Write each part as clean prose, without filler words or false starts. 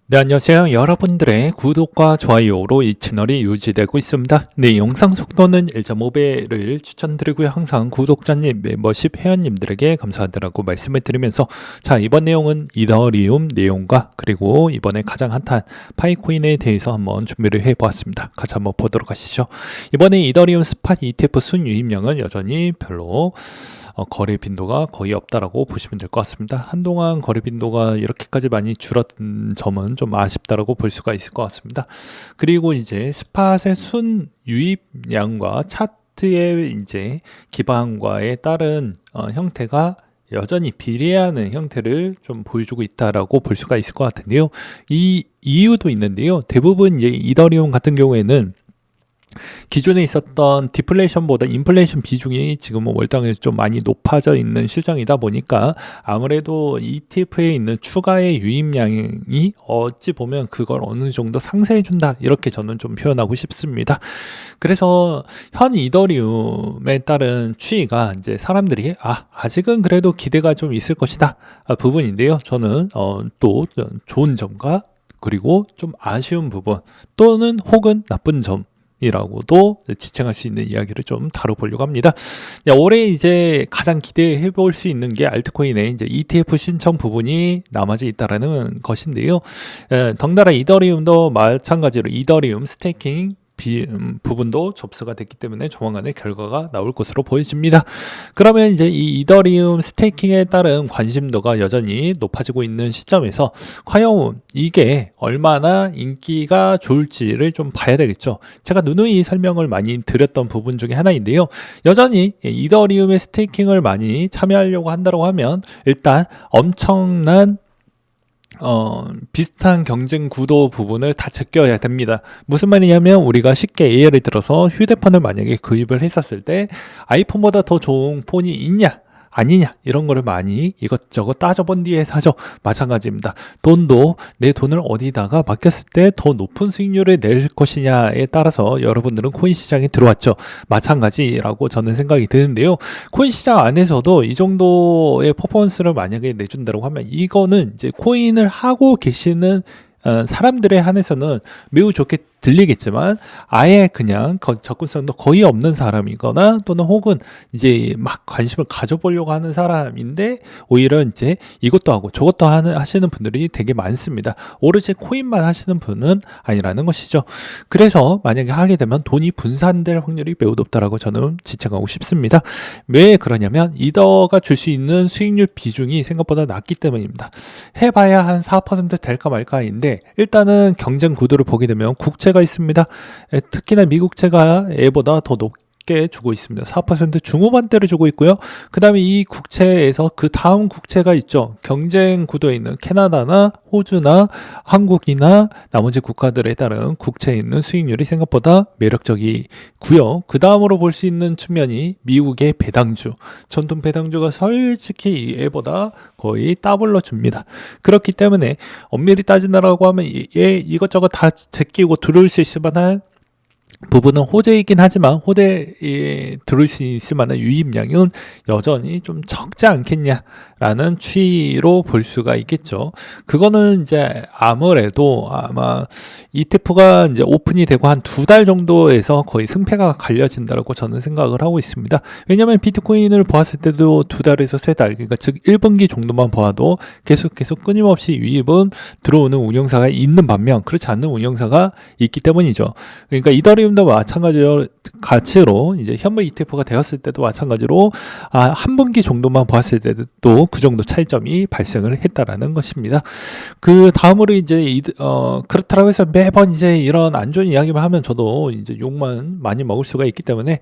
네, 안녕하세요. 여러분들의 구독과 좋아요로 이 채널이 유지되고 있습니다. 네, 영상 속도는 1.5배를 추천드리고요. 항상 구독자님, 멤버십 회원님들에게 감사하다고 말씀을 드리면서, 자, 이번 내용은 이더리움 내용과 그리고 이번에 가장 핫한 파이코인에 대해서 한번 준비를 해보았습니다. 같이 한번 보도록 하시죠. 이번에 이더리움 스팟 ETF 순 유입량은 여전히 별로 거래 빈도가 거의 없다라고 보시면 될 것 같습니다. 한동안 거래 빈도가 이렇게까지 많이 줄어든 점은 좀 아쉽다라고 볼 수가 있을 것 같습니다. 그리고 이제 스팟의 순 유입량과 차트의 이제 기반과에 따른 형태가 여전히 비례하는 형태를 좀 보여주고 있다라고 볼 수가 있을 것 같은데요. 이 이유도 있는데요. 대부분 이제 이더리움 같은 경우에는 기존에 있었던 디플레이션보다 인플레이션 비중이 지금은 월당에 좀 많이 높아져 있는 실정이다 보니까 아무래도 ETF에 있는 추가의 유입량이 어찌 보면 그걸 어느 정도 상쇄해준다, 이렇게 저는 좀 표현하고 싶습니다. 그래서 현 이더리움에 따른 추이가 이제 사람들이 아직은 그래도 기대가 좀 있을 것이다 부분인데요. 저는 또 좋은 점과 그리고 좀 아쉬운 부분 또는 혹은 나쁜 점 이라고도 지칭할 수 있는 이야기를 좀 다뤄보려고 합니다. 올해 이제 가장 기대해 볼 수 있는 게 알트코인의 이제 ETF 신청 부분이 남아져 있다라는 것인데요. 덩달아 이더리움도 마찬가지로 이더리움 스테이킹 부분도 접수가 됐기 때문에 조만간에 결과가 나올 것으로 보여집니다. 그러면 이제 이 이더리움 스테이킹에 따른 관심도가 여전히 높아지고 있는 시점에서 과연 이게 얼마나 인기가 좋을지를 좀 봐야 되겠죠. 제가 누누이 설명을 많이 드렸던 부분 중에 하나인데요. 여전히 이더리움의 스테이킹을 많이 참여하려고 한다고 하면 일단 엄청난 비슷한 경쟁 구도 부분을 다 제껴야 됩니다. 무슨 말이냐면 우리가 쉽게 예를 들어서 휴대폰을 만약에 구입을 했었을 때 아이폰보다 더 좋은 폰이 있냐 아니냐 이런 거를 많이 이것저것 따져본 뒤에 사죠. 마찬가지입니다. 돈도 내 돈을 어디다가 맡겼을 때 더 높은 수익률을 낼 것이냐에 따라서 여러분들은 코인 시장에 들어왔죠. 마찬가지라고 저는 생각이 드는데요. 코인 시장 안에서도 이 정도의 퍼포먼스를 만약에 내준다고 하면 이거는 이제 코인을 하고 계시는 사람들에 한해서는 매우 좋게 들리겠지만 아예 그냥 접근성도 거의 없는 사람이거나 또는 혹은 이제 막 관심을 가져보려고 하는 사람인데 오히려 이제 이것도 하고 저것도 하시는 분들이 되게 많습니다. 오로지 코인만 하시는 분은 아니라는 것이죠. 그래서 만약에 하게 되면 돈이 분산될 확률이 매우 높다라고 저는 지칭하고 싶습니다. 왜 그러냐면 이더가 줄 수 있는 수익률 비중이 생각보다 낮기 때문입니다. 해봐야 한 4% 될까 말까인데 일단은 경쟁 구도를 보게 되면 국채가 있습니다. 특히나 미국채가 얘보다 더 높게 주고 있습니다. 4% 중후반대를 주고 있고요. 그 다음에 이 국채에서 그 다음 국채가 있죠. 경쟁 구도에 있는 캐나다나 호주나 한국이나 나머지 국가들에 따른 국채에 있는 수익률이 생각보다 매력적이고요. 그 다음으로 볼 수 있는 측면이 미국의 배당주, 전통 배당주가 솔직히 얘보다 거의 더블로 줍니다. 그렇기 때문에 엄밀히 따진다라고 하면 이것저것 다 제끼고 들어올 수 있을 만한 부분은 호재이긴 하지만 호재에 들을 수 있을 만한 유입량은 여전히 좀 적지 않겠냐라는 추이로 볼 수가 있겠죠. 그거는 이제 아무래도 아마 ETF가 이제 오픈이 되고 한 2달 정도에서 거의 승패가 갈려진다고 저는 생각을 하고 있습니다. 왜냐하면 비트코인을 보았을 때도 2달에서 3달, 그러니까 즉 1분기 정도만 보아도 계속 끊임없이 유입은 들어오는 운영사가 있는 반면 그렇지 않는 운영사가 있기 때문이죠. 그러니까 이더리움도 마찬가지로 가치로 이제 현물 ETF가 되었을 때도 마찬가지로 한 분기 정도만 보았을 때도 또 그 정도 차이점이 발생을 했다라는 것입니다. 그 다음으로 이제 그렇다고 해서 매번 이제 이런 안 좋은 이야기만 하면 저도 이제 욕만 많이 먹을 수가 있기 때문에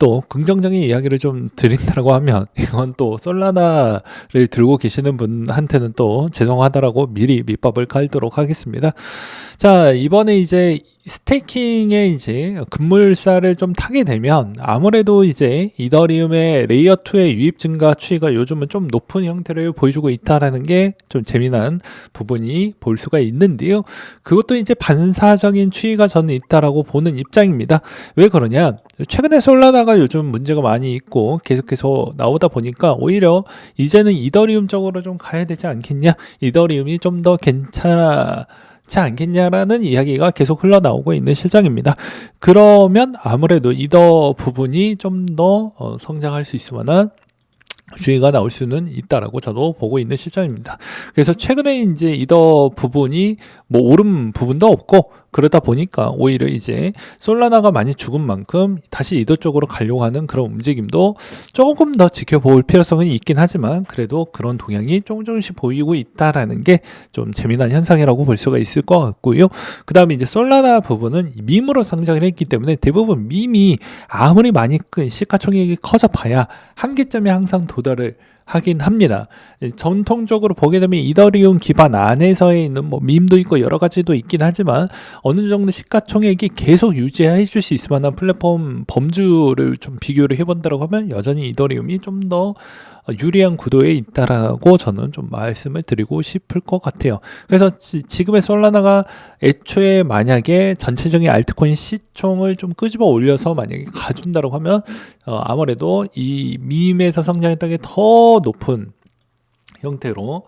또 긍정적인 이야기를 좀 드린다고 하면 이건 또 솔라나를 들고 계시는 분한테는 또 죄송하다라고 미리 밑밥을 깔도록 하겠습니다. 자, 이번에 이제 스테이킹 블록체인의 이제 급물살을 좀 타게 되면 아무래도 이제 이더리움의 레이어 2의 유입 증가 추이가 요즘은 좀 높은 형태를 보여주고 있다라는 게 좀 재미난 부분이 볼 수가 있는데요. 그것도 이제 반사적인 추이가 저는 있다라고 보는 입장입니다. 왜 그러냐? 최근에 솔라나가 요즘 문제가 많이 있고 계속해서 나오다 보니까 오히려 이제는 이더리움 쪽으로 좀 가야 되지 않겠냐? 이더리움이 좀 더 괜찮지 않겠냐라는 이야기가 계속 흘러나오고 있는 실정입니다. 그러면 아무래도 이더 부분이 좀 더 성장할 수 있을 만한 주의가 나올 수는 있다라고 저도 보고 있는 실정입니다. 그래서 최근에 이제 이더 부분이 뭐 오른 부분도 없고 그러다 보니까 오히려 이제 솔라나가 많이 죽은 만큼 다시 이더 쪽으로 가려고 하는 그런 움직임도 조금 더 지켜볼 필요성이 있긴 하지만 그래도 그런 동향이 조금씩 보이고 있다라는 게 좀 재미난 현상이라고 볼 수가 있을 것 같고요. 그 다음에 이제 솔라나 부분은 밈으로 성장을 했기 때문에 대부분 밈이 아무리 많이 큰 시가총액이 커져 봐야 한계점에 항상 도달을 하긴 합니다. 전통적으로 보게 되면 이더리움 기반 안에서의 있는 뭐 밈도 있고 여러 가지도 있긴 하지만 어느 정도 시가총액이 계속 유지해 줄 수 있을 만한 플랫폼 범주를 좀 비교를 해본다고 하면 여전히 이더리움이 좀 더 유리한 구도에 있다라고 저는 좀 말씀을 드리고 싶을 것 같아요. 그래서 지금의 솔라나가 애초에 만약에 전체적인 알트코인 시총을 좀 끄집어 올려서 만약에 가준다고 하면 아무래도 이 밈에서 성장했던 게 더 높은 형태로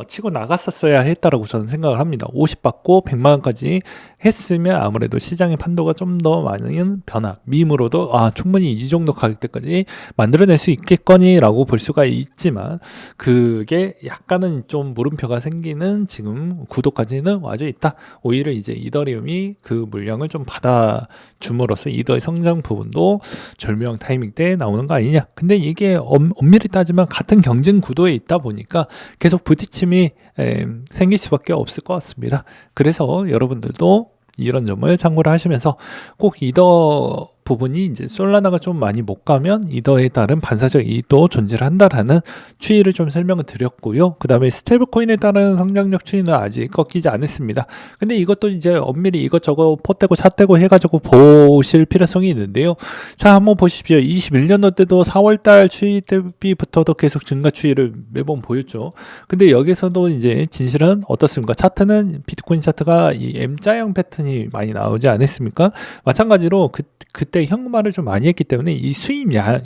치고 나갔었어야 했다라고 저는 생각을 합니다. 50 받고 100만 원까지 했으면 아무래도 시장의 판도가 좀 더 많은 변화, 밈으로도 충분히 이 정도 가격대까지 만들어낼 수 있겠거니라고 볼 수가 있지만 그게 약간은 좀 물음표가 생기는 지금 구도까지는 와져 있다. 오히려 이제 이더리움이 그 물량을 좀 받아줌으로써 이더의 성장 부분도 절묘한 타이밍 때 나오는 거 아니냐. 근데 이게 엄밀히 따지면 같은 경쟁 구도에 있다 보니까 계속 부딪힘이 생길 수밖에 없을 것 같습니다. 그래서 여러분들도 이런 점을 참고를 하시면서 꼭 이더 부분이 이제 솔라나가 좀 많이 못 가면 이더에 따른 반사적 이익도 존재를 한다라는 추이를 좀 설명을 드렸고요. 그 다음에 스테이블 코인에 따른 성장력 추이는 아직 꺾이지 않았습니다. 근데 이것도 이제 엄밀히 이것저것 포떼고 샷떼고 해가지고 보실 필요성이 있는데요. 자, 한번 보십시오. 21년도 때도 4월달 추이 대비부터도 계속 증가 추이를 매번 보였죠. 근데 여기서도 이제 진실은 어떻습니까? 차트는 비트코인 차트가 이 M자형 패턴이 많이 나오지 않았습니까? 마찬가지로 그때 현금화를 좀 많이 했기 때문에 이 수입량,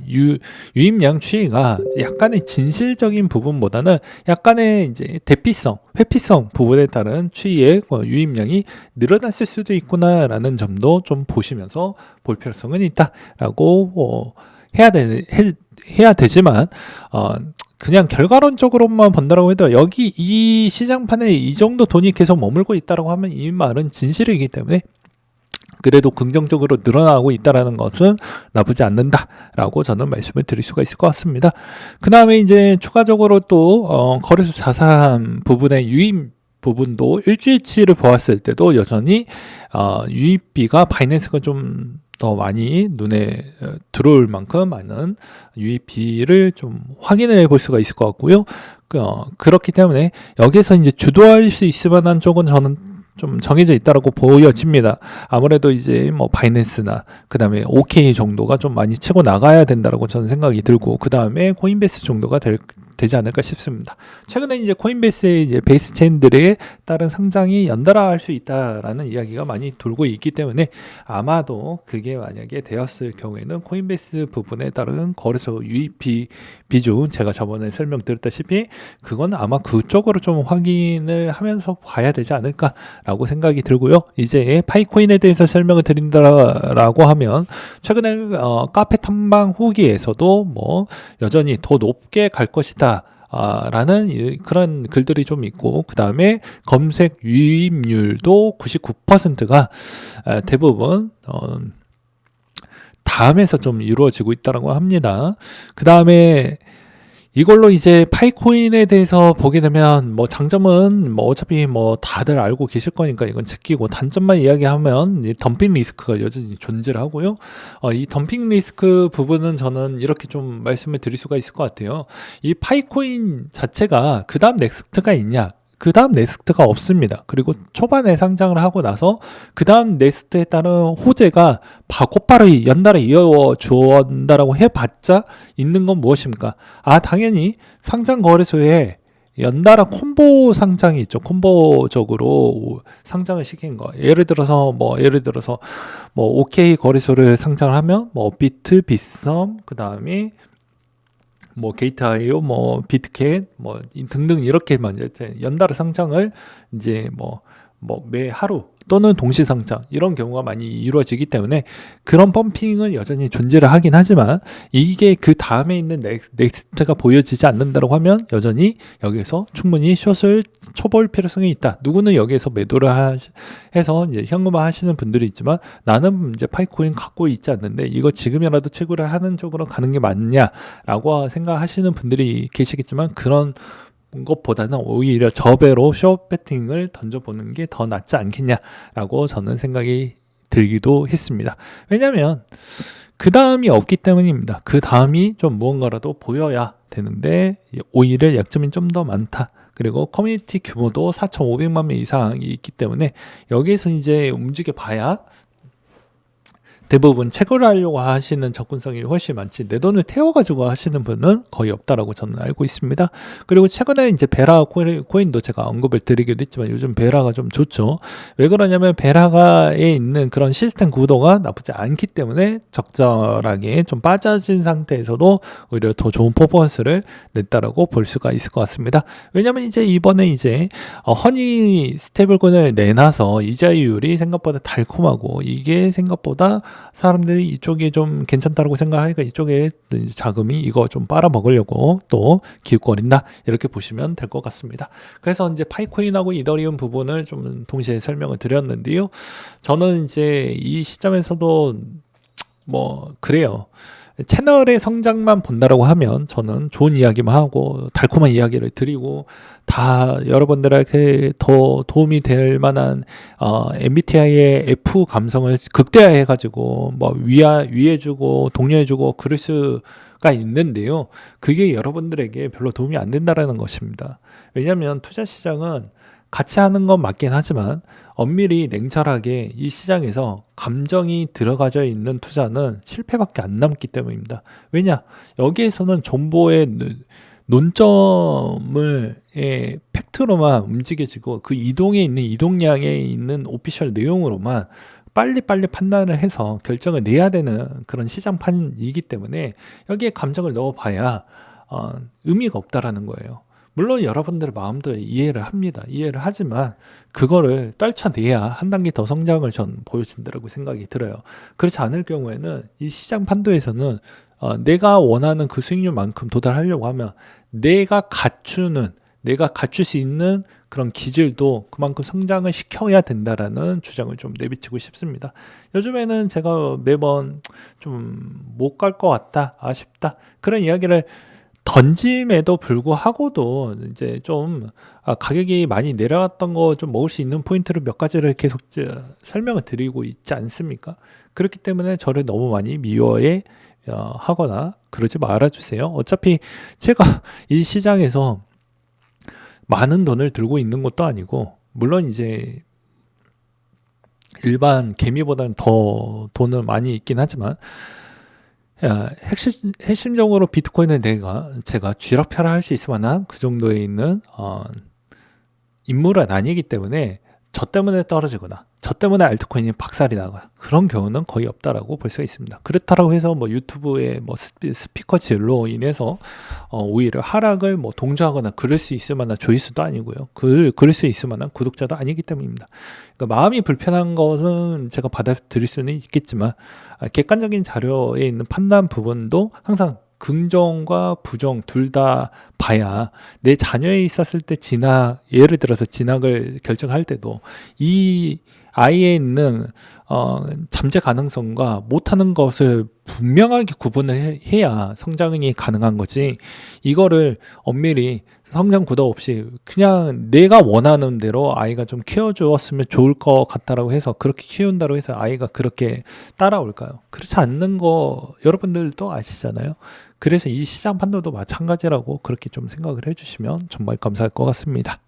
유입량 추이가 약간의 진실적인 부분보다는 약간의 이제 대피성, 회피성 부분에 따른 추이의 유입량이 늘어났을 수도 있구나라는 점도 좀 보시면서 볼 필요성은 있다라고 해야 되지만 그냥 결과론적으로만 본다라고 해도 여기 이 시장판에 이 정도 돈이 계속 머물고 있다라고 하면 이 말은 진실이기 때문에 그래도 긍정적으로 늘어나고 있다라는 것은 나쁘지 않는다라고 저는 말씀을 드릴 수가 있을 것 같습니다. 그 다음에 이제 추가적으로 또 거래소 자산 부분의 유입 부분도 일주일치를 보았을 때도 여전히 유입비가 바이낸스가 좀 더 많이 눈에 들어올 만큼 많은 유입비를 좀 확인을 해볼 수가 있을 것 같고요. 그렇기 때문에 여기서 이제 주도할 수 있을 만한 쪽은 저는 좀 정해져 있다라고 보여집니다. 아무래도 이제 뭐 바이낸스나 그 다음에 OK 정도가 좀 많이 치고 나가야 된다라고 저는 생각이 들고 그 다음에 코인베이스 정도가 되지 않을까 싶습니다. 최근에 이제 코인베이스의 이제 베이스 체인들에 따른 상장이 연달아할 수 있다라는 이야기가 많이 돌고 있기 때문에 아마도 그게 만약에 되었을 경우에는 코인베이스 부분에 따른 거래소 유입비 비중 제가 저번에 설명드렸다시피 그건 아마 그쪽으로 좀 확인을 하면서 봐야 되지 않을까라고 생각이 들고요. 이제 파이코인에 대해서 설명을 드린다라고 하면 최근에 카페 탐방 후기에서도 뭐 여전히 더 높게 갈 것이다 라는 그런 글들이 좀 있고 그 다음에 검색 유입률도 99%가 대부분 다음에서 좀 이루어지고 있다고 합니다. 그 다음에 이걸로 이제 파이코인에 대해서 보게 되면 뭐 장점은 뭐 어차피 뭐 다들 알고 계실 거니까 이건 제끼고 단점만 이야기하면 이 덤핑 리스크가 여전히 존재를 하고요. 이 덤핑 리스크 부분은 저는 이렇게 좀 말씀을 드릴 수가 있을 것 같아요. 이 파이코인 자체가 그 다음 넥스트가 있냐? 그 다음 넥스트가 없습니다. 그리고 초반에 상장을 하고 나서 그 다음 넥스트에 따른 호재가 곧바로 연달아 이어 주었다라고 해봤자 있는 건 무엇입니까? 당연히 상장 거래소에 연달아 콤보 상장이 있죠. 콤보적으로 상장을 시킨 거. 예를 들어서 OK 거래소를 상장을 하면 업비트, 빗썸, 그 다음에 게이트아이오, 비트캣, 등등 이렇게만 연달아 상장을 이제 매 하루 또는 동시 상장 이런 경우가 많이 이루어지기 때문에 그런 펌핑은 여전히 존재를 하긴 하지만 이게 그 다음에 있는 넥스트가 보여지지 않는다고 하면 여전히 여기에서 충분히 숏을 쳐볼 필요성이 있다. 누구는 여기에서 매도를 해서 이제 현금화 하시는 분들이 있지만 나는 이제 파이코인 갖고 있지 않는데 이거 지금이라도 채굴을 하는 쪽으로 가는 게 맞냐라고 생각하시는 분들이 계시겠지만 그런 것보다는 오히려 저배로 숏 배팅을 던져보는 게 더 낫지 않겠냐라고 저는 생각이 들기도 했습니다. 왜냐하면 그 다음이 없기 때문입니다. 그 다음이 좀 무언가라도 보여야 되는데 오히려 약점이 좀 더 많다. 그리고 커뮤니티 규모도 4,500만 명 이상이 있기 때문에 여기에서 이제 움직여 봐야 대부분 채굴을 하려고 하시는 접근성이 훨씬 많지 내 돈을 태워가지고 하시는 분은 거의 없다라고 저는 알고 있습니다. 그리고 최근에 이제 베라 코인도 제가 언급을 드리기도 했지만 요즘 베라가 좀 좋죠. 왜 그러냐면 베라가에 있는 그런 시스템 구도가 나쁘지 않기 때문에 적절하게 좀 빠져진 상태에서도 오히려 더 좋은 퍼포먼스를 냈다라고 볼 수가 있을 것 같습니다. 왜냐면 이제 이번에 이제 허니 스테이블코인을 내놔서 이자율이 생각보다 달콤하고 이게 생각보다 사람들이 이쪽에 좀 괜찮다고 생각하니까 이쪽에 자금이 이거 좀 빨아먹으려고 또 기웃거린다 이렇게 보시면 될 것 같습니다. 그래서 이제 파이코인하고 이더리움 부분을 좀 동시에 설명을 드렸는데요. 저는 이제 이 시점에서도 그래요. 채널의 성장만 본다라고 하면 저는 좋은 이야기만 하고 달콤한 이야기를 드리고 다 여러분들에게 더 도움이 될 만한 MBTI의 F 감성을 극대화해가지고 위해주고 독려해주고 그럴 수가 있는데요. 그게 여러분들에게 별로 도움이 안 된다라는 것입니다. 왜냐하면 투자 시장은 같이 하는 건 맞긴 하지만 엄밀히 냉철하게 이 시장에서 감정이 들어가져 있는 투자는 실패밖에 안 남기 때문입니다. 왜냐? 여기에서는 정보의 논점을 팩트로만 움직여지고 그 이동에 있는 이동량에 있는 오피셜 내용으로만 빨리빨리 판단을 해서 결정을 내야 되는 그런 시장판이기 때문에 여기에 감정을 넣어봐야 의미가 없다라는 거예요. 물론 여러분들의 마음도 이해를 합니다. 이해를 하지만 그거를 떨쳐내야 한 단계 더 성장을 전 보여준다고 생각이 들어요. 그렇지 않을 경우에는 이 시장 판도에서는 내가 원하는 그 수익률만큼 도달하려고 하면 내가 갖출 수 있는 그런 기질도 그만큼 성장을 시켜야 된다라는 주장을 좀 내비치고 싶습니다. 요즘에는 제가 매번 좀 못 갈 것 같다, 아쉽다 그런 이야기를 던짐에도 불구하고도 이제 좀 가격이 많이 내려갔던 거 좀 먹을 수 있는 포인트를 몇 가지를 계속 설명을 드리고 있지 않습니까? 그렇기 때문에 저를 너무 많이 미워해 하거나 그러지 말아주세요. 어차피 제가 이 시장에서 많은 돈을 들고 있는 것도 아니고 물론 이제 일반 개미보다는 더 돈은 많이 있긴 하지만 핵심적으로 비트코인을 제가 쥐락펴락 할 수 있을 만한 그 정도에 있는 인물은 아니기 때문에 저 때문에 떨어지거나 저 때문에 알트코인이 박살이 나거나 그런 경우는 거의 없다라고 볼 수가 있습니다. 그렇다고 해서 유튜브의 스피커질로 인해서 오히려 하락을 동조하거나 그럴 수 있을 만한 조회수도 아니고요. 그럴 수 있을 만한 구독자도 아니기 때문입니다. 그러니까 마음이 불편한 것은 제가 받아들일 수는 있겠지만 객관적인 자료에 있는 판단 부분도 항상 긍정과 부정 둘 다 봐야 내 자녀에 있었을 때 예를 들어서 진학을 결정할 때도 이 아이에 있는 잠재 가능성과 못하는 것을 분명하게 구분을 해야 성장이 가능한 거지. 이거를 엄밀히 성장 구도 없이 그냥 내가 원하는 대로 아이가 좀 키워주었으면 좋을 것 같다라고 해서 그렇게 키운다고 해서 아이가 그렇게 따라올까요? 그렇지 않는 거 여러분들도 아시잖아요. 그래서 이 시장 판도도 마찬가지라고 그렇게 좀 생각을 해주시면 정말 감사할 것 같습니다.